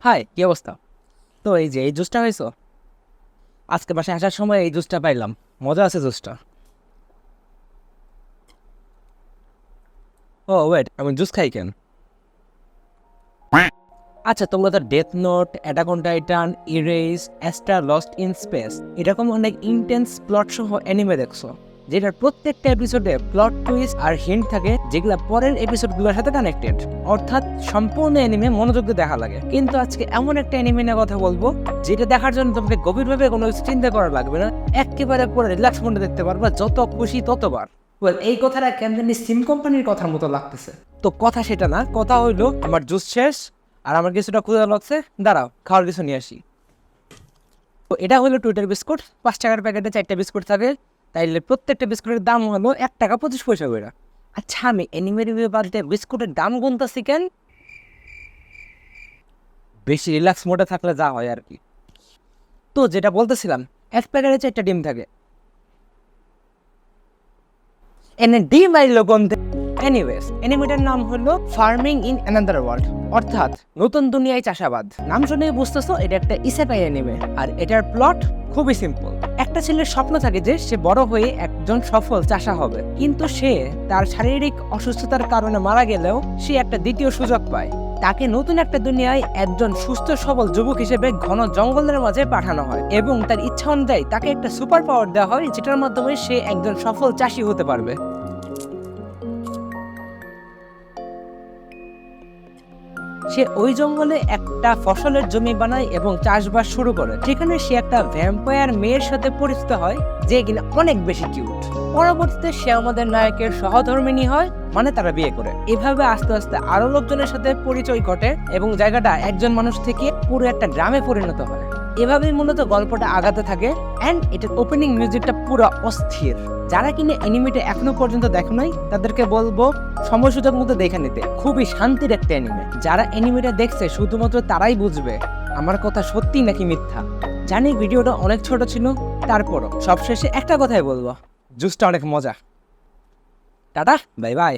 High, কি অবস্থা? তো এই যে এই জুসটা হয়েছো, আজকে বাসায় আসার সময় এই জুসটা পাইলাম। মজা আছে জুসটা। ও ওয়েট, আমি জুস খাই কেন? আচ্ছা, তোমরা তো death note, attack on Titan, erase, Astra lost in space এরকম অনেক ইন্টেন্স প্লট সহ অ্যানিমে দেখছো, যেটার প্রত্যেকটা এপিসোডে প্লট টুইস্ট আর হিন্ট থাকে যেগুলো পরের এপিসোডগুলোর সাথে কানেক্টেড। অর্থাৎ সম্পূর্ণ অ্যানিমে মনোযোগ দিয়ে দেখা লাগে। কিন্তু আজকে এমন একটা অ্যানিমে নিয়ে কথা বলবো যেটা দেখার জন্য তোমাকে গভীরভাবে কোনো কিছু চিন্তা করা লাগবে না, একেবারে পুরো রিল্যাক্স মোডে দেখতে পারবা, যত খুশি ততবার। এই কথাটা কেন জানি সিম কোম্পানির কথার মতো লাগতেছে। তো কথা সেটা না, কথা হইলো আমার জুস শেষ আর আমার কিছুটা ক্ষুধা লাগছে, দাঁড়াও খাওয়ার কিছু নিয়ে আসি। তো এটা হলো টুইটার বিস্কুট, 5 টাকার প্যাকেটে 4টা বিস্কুট থাকে, তাইলে প্রত্যেকটা বিস্কুটের দাম হলো 1 টাকা 25 পয়সা করে। আচ্ছা, আমি অ্যানিমে রিভিউ বাদে বিস্কুটের দাম গুনতাছি কেন? বেশি রিল্যাক্স মোডে থাকলে যা হয় আর কি। তো যেটা বলতেছিলাম, এক প্যাকেটে 4টা ডিম থাকে। এনে ডিম আইলো কোন থেকে? এনিওয়েজ, এনিমেটার নাম হলো ফার্মিং ইন অ্যানাদার ওয়ার্ল্ড, অর্থাৎ নতুন দুনিয়ায় চাষাবাদ। নাম শুনেই বুঝতেছো এটা একটা ইসেকাই অ্যানিমে। আর এটার প্লট খুবই সিম্পল। একটা ছেলের স্বপ্ন থাকে যে সে বড় হয়ে একজন সফল চাষা হবে, কিন্তু সে তার শারীরিক অসুস্থতার কারণে মারা গেলেও সে একটা দ্বিতীয় সুযোগ পায়। তাকে নতুন একটা দুনিয়ায় একজন সুস্থ সবল যুবক হিসেবে ঘন জঙ্গলের মাঝে পাঠানো হয় এবং তার ইচ্ছা অনুযায়ী তাকে একটা সুপার পাওয়ার দেওয়া হয়, যেটার মাধ্যমে সে একজন সফল চাষী হতে পারবে। সে ওই জঙ্গলে একটা ফসলের জমি বানায় এবং চাষবাস শুরু করে। সেখানে সে একটা ভ্যাম্পায়ার মেয়ের সাথে পরিচিত হয়, যে কিনা অনেক বেশি কিউট। পরবর্তীতে সে আমাদের নায়কের সহধর্মিণী হয়, মানে তারা বিয়ে করে। এভাবে আস্তে আস্তে আরো লোকজনের সাথে পরিচয় ঘটে এবং জায়গাটা একজন মানুষ থেকে পুরো একটা গ্রামে পরিণত হয়। এভাবেই মূলত গল্পটা আগাতে থাকে। অ্যান্ড এটার ওপেনিং মিউজিকটা পুরো অস্থির। যারা কিনা এনিমেটা এখনো পর্যন্ত দেখো নাই, তাদেরকে বলবো সময় সুযোগ মতো দেখে নিতে। খুবই শান্তির একটা অ্যানিমে। যারা অ্যানিমেটা দেখছে শুধুমাত্র তারাই বুঝবে আমার কথা সত্যি নাকি মিথ্যা। জানি ভিডিওটা অনেক ছোট ছিল, তারপরও সবশেষে একটা কথাই বলবো, জুসটা অনেক মজা। Tata, bye bye.